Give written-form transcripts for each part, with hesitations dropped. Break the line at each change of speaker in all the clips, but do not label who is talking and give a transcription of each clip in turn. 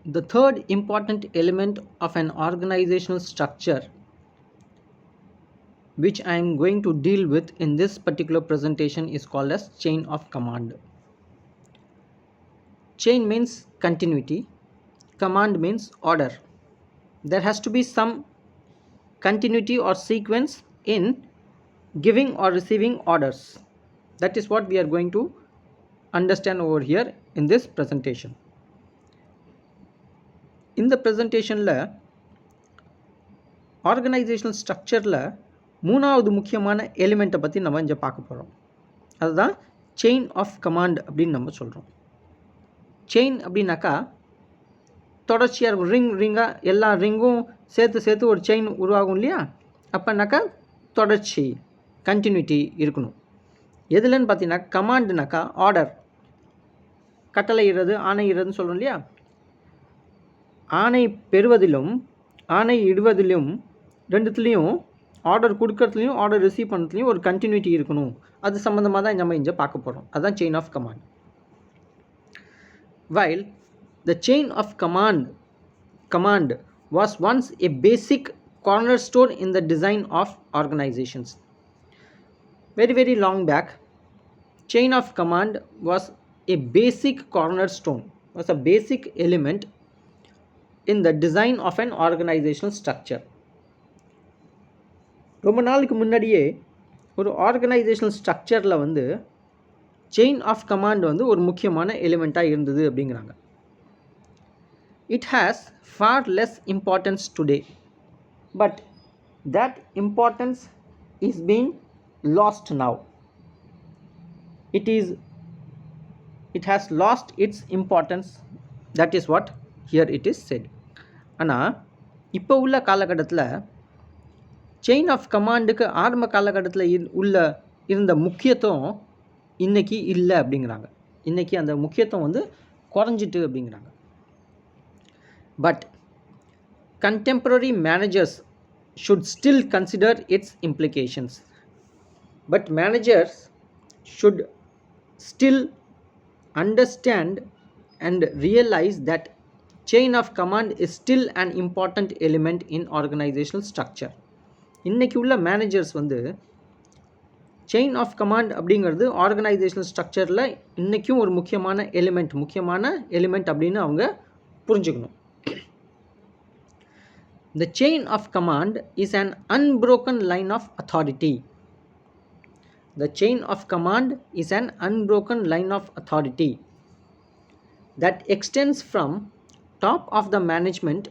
The third important element of an organizational structure, which I am going to deal with in this particular presentation, is called as chain of command. Chain means continuity, command means order. There has to be some continuity or sequence in giving or receiving orders. That is what we are going to understand over here in this presentation. In the presentation, organisational ஸ்ட்ரக்சரில் மூணாவது முக்கியமான எலிமெண்ட்டை பற்றி நம்ம இங்கே பார்க்க போகிறோம். அதுதான் chain of command அப்படின்னு நம்ம சொல்கிறோம். செயின் அப்படின்னாக்கா தொடர்ச்சியாக இருக்கும், ரிங்காக எல்லா ரிங்கும் சேர்த்து ஒரு செயின் உருவாகும் இல்லையா? அப்போனாக்கா தொடர்ச்சி, கண்டினியூட்டி இருக்கணும். எதுலன்னு பார்த்தீங்கன்னா கமாண்டுனாக்கா ஆர்டர், கட்டளை இடுறது, ஆணை இடுறதுன்னு சொல்கிறோம் இல்லையா? ஆணை பெறுவதிலும் ஆணை இடுவதிலும் ரெண்டுத்துலேயும் ஆர்டர் கொடுக்கறதுலையும் ஆர்டர் ரிசீவ் பண்ணுறதுலையும் ஒரு கண்டினியூட்டி இருக்கணும். அது சம்மந்தமாக தான் நம்ம இங்கே பார்க்க போகிறோம். அதுதான் chain of command. While the chain of command was once a basic cornerstone in the design of organizations. Very long back, chain of command was a basic cornerstone, was a basic element in the design of an organizational structure. ரொம்ப நாளுக்கு முன்னாடியே ஒரு organisational ஸ்ட்ரக்சரில் வந்து chain of command வந்து ஒரு முக்கியமான எலிமெண்ட்டாக இருந்தது அப்படிங்கிறாங்க. It has for less importance today, but that importance is been last now. It has last it's importance. That is what here it is set. ஆனால் இப்போ உள்ள காலகட்டத்தில் செயின் ஆஃப் கமாண்டுக்கு ஆரம்ப காலகட்டத்தில் இருந்த முக்கியத்துவம் இன்றைக்கி இல்லை அப்படிங்கிறாங்க. இன்றைக்கி அந்த முக்கியத்துவம் வந்து குறைஞ்சிட்டு அப்படிங்கிறாங்க. But contemporary managers should still consider its implications. But managers should still understand and realize that chain of command is still an important element in organizational structure. இன்றைக்கி உள்ள மேனேஜர்ஸ் வந்து செயின் ஆஃப் கமாண்ட் அப்படிங்கிறது organisational ஸ்ட்ரக்சரில் இன்றைக்கும் ஒரு முக்கியமான element அப்படின்னு அவங்க புரிஞ்சுக்கணும். The chain of command is an unbroken line of authority. The chain of command is an unbroken line of authority that extends from top of the management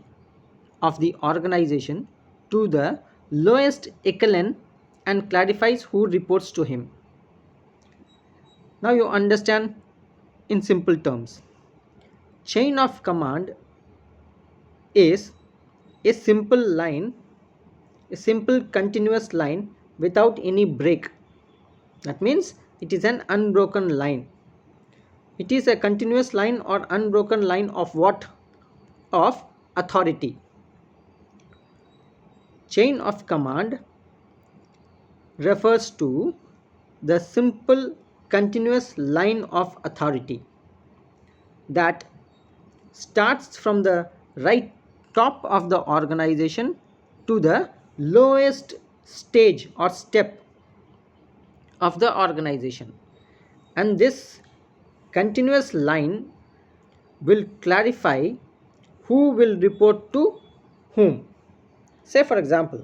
of the organization to the lowest echelon and clarifies who reports to him. Now you understand in simple terms. Chain of command is a simple line, a simple continuous line without any break. That means it is an unbroken line. It is a continuous line or unbroken line of what? Of authority. Chain of command refers to the simple continuous line of authority that starts from the right top of the organization to the lowest stage or step of the organization, and this continuous line will clarify who will report to whom. Say for example,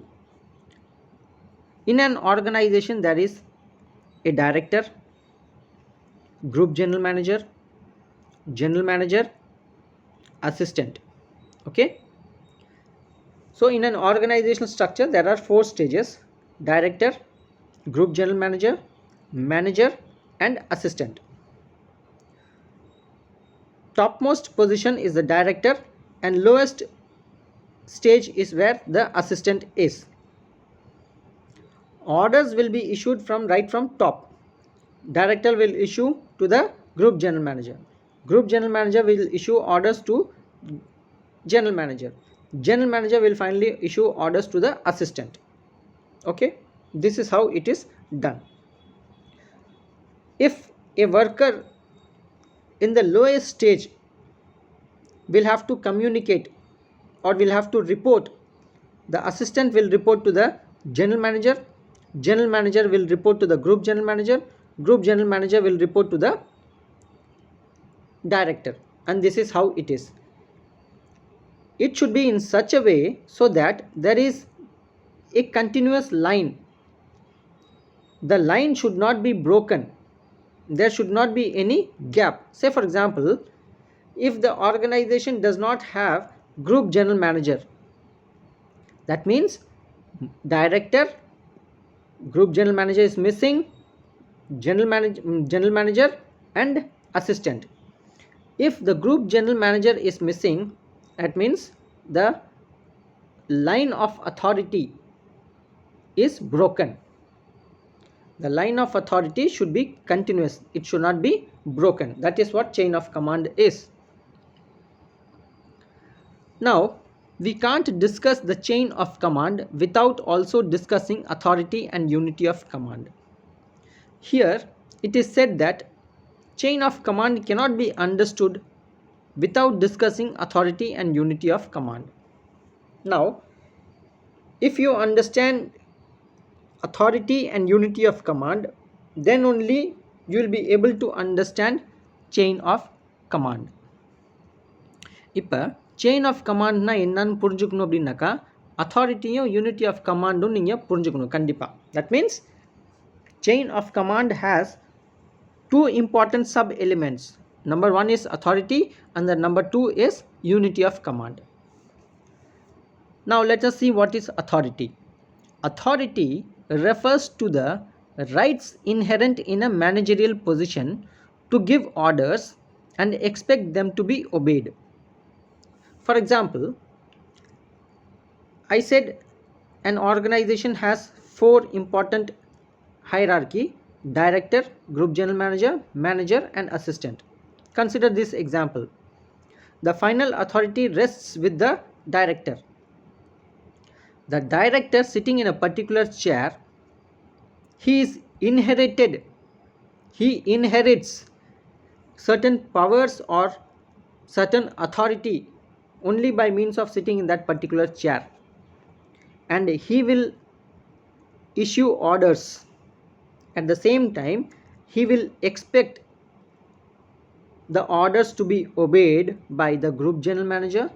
in an organization there is a director, group general manager, assistant. Okay, so in an organizational structure there are 4 stages: director, group general manager and assistant. Topmost position is the director and lowest stage is where the assistant is. Orders will be issued right from top. Director will issue to the group general manager. Group general manager will issue orders to general manager. General manager will finally issue orders to the assistant. Okay, this is how it is done. If a worker in the lowest stage will have to communicate or will have to report. The assistant will report to the general manager. General manager will report to the group general manager. Group general manager will report to the director. And this is how it is. It should be in such a way so that there is a continuous line. The line should not be broken. There should not be any gap. Say for example, if the organization does not have group general manager, that means director, group general manager is missing, general manager and assistant. If the group general manager is missing, that means the line of authority is broken. The line of authority should be continuous. It should not be broken. That is what chain of command is. Now, we can't discuss the chain of command without also discussing authority and unity of command. Here, it is said that chain of command cannot be understood without discussing authority and unity of command. Now, if you understand authority and unity of command, then only you will be able to understand chain of command. இப்போ chain of commandனா என்னன்னு புரிஞ்சுக்கணும் அப்படின்னாக்கா authorityயும் unity of commandum நீங்கள் புரிஞ்சுக்கணும் கண்டிப்பாக. That means chain of command has two important sub elements. Number one is authority and the number two is unity of command. Now let us see what is authority. Authority refers to the rights inherent in a managerial position to give orders and expect them to be obeyed. For example, I said an organization has four important hierarchy: director, group general manager, manager and assistant. Consider this example. The final authority rests with the director. The director sitting in a particular chair, he inherits certain powers or certain authority only by means of sitting in that particular chair, and he will issue orders. At the same time, he will expect the orders to be obeyed by the group general manager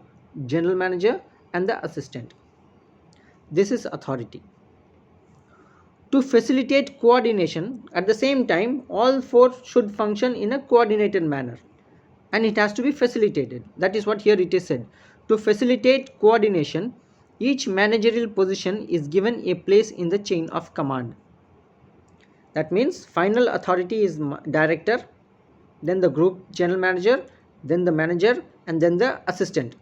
and the assistant. This is authority. To facilitate coordination, at the same time, all four should function in a coordinated manner, and it has to be facilitated. That is what here it is said. To facilitate coordination, each managerial position is given a place in the chain of command. That means final authority is director, then the group general manager, then the manager, and then the assistant.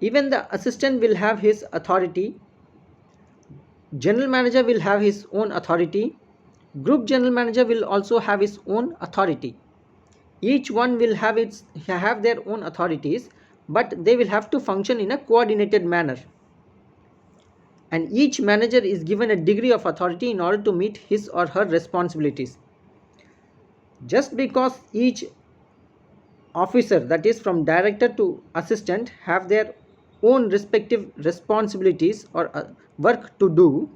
Even the assistant will have his authority. General manager will have his own authority. Group general manager will also have his own authority. Each one will have their own authorities, but they will have to function in a coordinated manner. And each manager is given a degree of authority in order to meet his or her responsibilities. Just because each officer, that is from director to assistant, have their own respective responsibilities or work to do,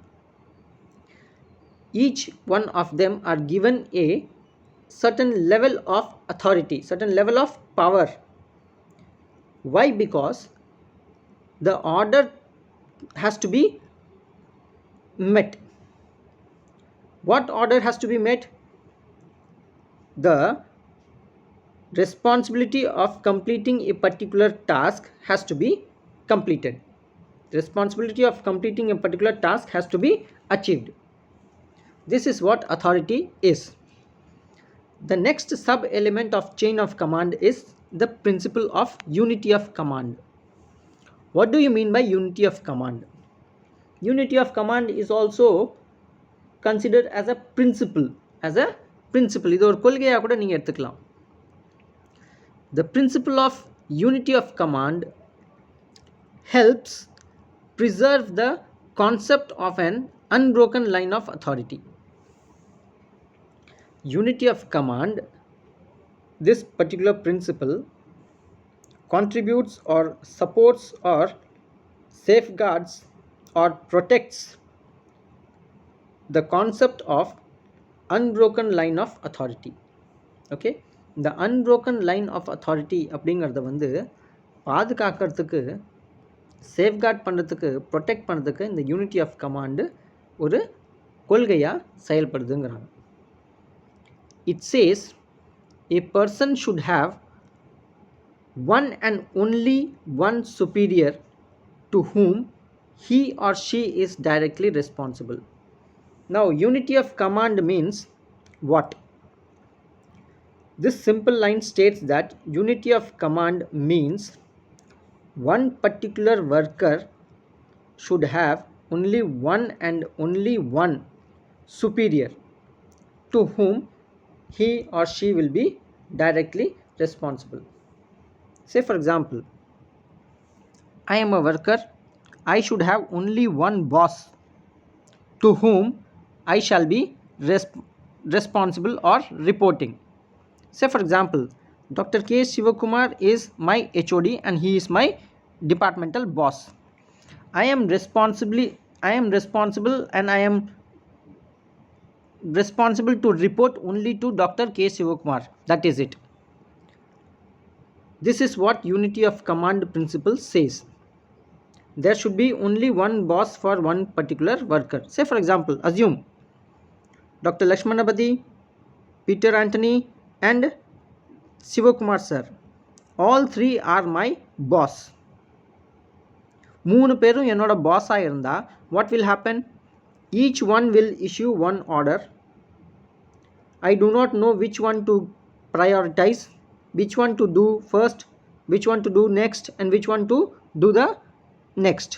each one of them are given a certain level of authority, certain level of power. Why? Because the order has to be met. What order has to be met? The responsibility of completing a particular task has to be completed. The responsibility of completing a particular task has to be achieved. This is what authority is. The next sub element of chain of command is the principle of unity of command. What do you mean by unity of command? Unity of command is also considered as a principle. இது ஒரு கொள்கையாக கூட நீங்கள் எடுத்துக்கலாம். The principle of unity of command helps preserve the concept of an unbroken line of authority. Unity of command, this particular principle contributes or supports or safeguards or protects the concept of unbroken line of authority. Okay, இந்த அன்ப்ரோக்கன் line of authority அப்படிங்கிறத வந்து பாதுகாக்கிறதுக்கு, safeguard பண்ணுறதுக்கு, protect பண்ணுறதுக்கு இந்த unity of command ஒரு கொள்கையாக செயல்படுதுங்கிறாங்க. It says a person should have one and only one superior to whom he or she is directly responsible. Now, unity of command means what? This simple line states that unity of command means one particular worker should have only one and only one superior to whom he or she will be directly responsible. Say for example, I am a worker, I should have only one boss to whom I shall be responsible or reporting. Say for example, Dr. K. Sivakumar is my HOD and he is my departmental boss. I am responsible and I am responsible to report only to Dr. K. Sivakumar. That is it. This is what unity of command principle says. There should be only one boss for one particular worker. Say for example, assume Dr. Lakshmanapati, Peter Anthony and Sivakumar sir, all three are my boss. மூணு பேரும் என்னோட பாஸாக இருந்தால் what will happen? Each one will issue one order. I do not know which one to prioritize, which one to do first, which one to do next, and which one to do the next.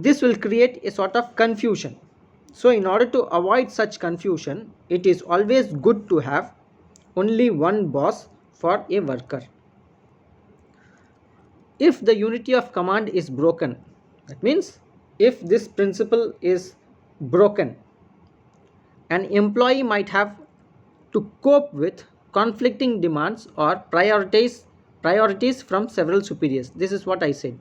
This will create a sort of confusion. So in order to avoid such confusion, it is always good to have only one boss for a worker. If the unity of command is broken, that means if this principle is broken, an employee might have to cope with conflicting demands or priorities from several superiors. This is what I said.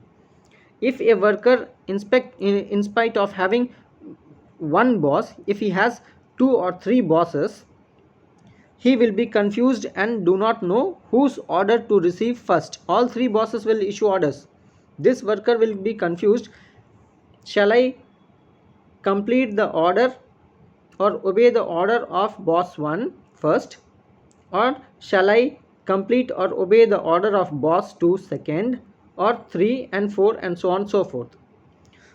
If a worker, in spite of having one boss, if he has 2 or 3 bosses, he will be confused and do not know whose order to receive first. All 3 bosses will issue orders. This worker will be confused. Shall I complete the order or obey the order of boss 1 first, or shall I complete or obey the order of boss 2 second, or 3 and 4 and so on and so forth.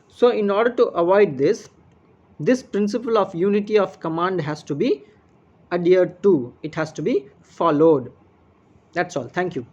So in order to avoid this principle of unity of command has to be adhered to. It has to be followed. That's all. Thank you.